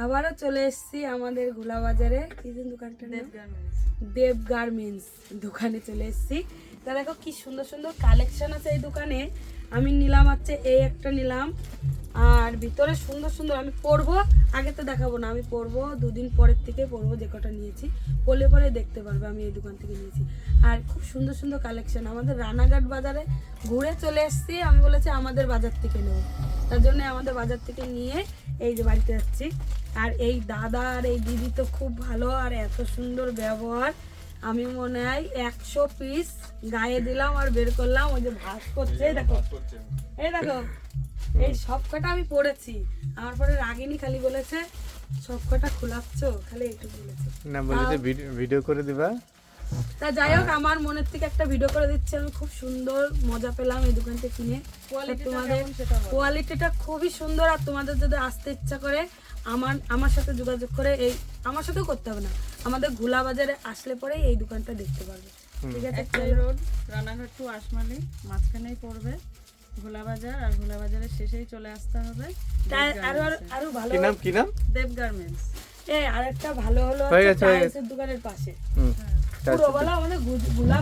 আবারও চলে এসেছি আমাদের ঘোলা বাজারে। কি দোকানটা? দেব গার্মেন্টস দোকানে চলে এসেছি। তা দেখো কি সুন্দর সুন্দর কালেকশন আছে এই দোকানে। আমি নিলাম হচ্ছে এই একটা নিলাম, আর ভিতরে সুন্দর সুন্দর আমি পরবো, আগে তো দেখাবো না, আমি পরবো দুদিন পরের থেকে পরবো, যে কটা নিয়েছি পরলে পরে দেখতে পারবে আমি এই দোকান থেকে নিয়েছি। আর খুব সুন্দর সুন্দর কালেকশন। আমাদের রানাঘাট বাজারে ঘুরে চলে এসেছি, আমি বলেছি আমাদের বাজার থেকে নেব, তার জন্য আমাদের বাজার থেকে নিয়ে এই যে বাড়িতে যাচ্ছি। আর এই দাদা আর এই দিদি তো খুব ভালো, আর এত সুন্দর ব্যবহার। আমি মনে হয় 100 পিস গায়ে দিলাম আর বের করলাম, ওই যে ভাস করছে, এই দেখো এই দেখো এই সব কটা আমি পড়েছি। আমার পরে রাগিনী খালি বলেছে সব কটা খোলাচ্ছ, খালি একটু বলেছে না, বলেছে ভিডিও করে দিবা। তা যাই হোক, আমার মনের থেকে একটা ভিডিও করে দিচ্ছি। আমি খুব সুন্দর মজা পেলাম এই দোকান থেকে কিনে। তোমাদের কোয়ালিটিটা খুবই সুন্দর, আর তোমাদের যদি আসতে ইচ্ছা করে আমার সাথে যোগাযোগ করে, এই আমার সাথেও করতে হবে না, আমাদের ঘোলা বাজারে আসলে পরে এই দোকানটা দেখতে পারবে। ঠিক আছে, একটাই রোড, রানাঘাট টু আশমালি, মাঝখানেই পড়বে ঘোলা বাজার, আর ঘোলা বাজারের শেষেই চলে আসতে হবে তাই আরো ভালো। কি নাম? দেব গার্মেন্টস। আরেকটা ভালো হলো হয়ে গেছে, টাইলসের দোকানের পাশে। পুরো বলা আমাদের ঘোলা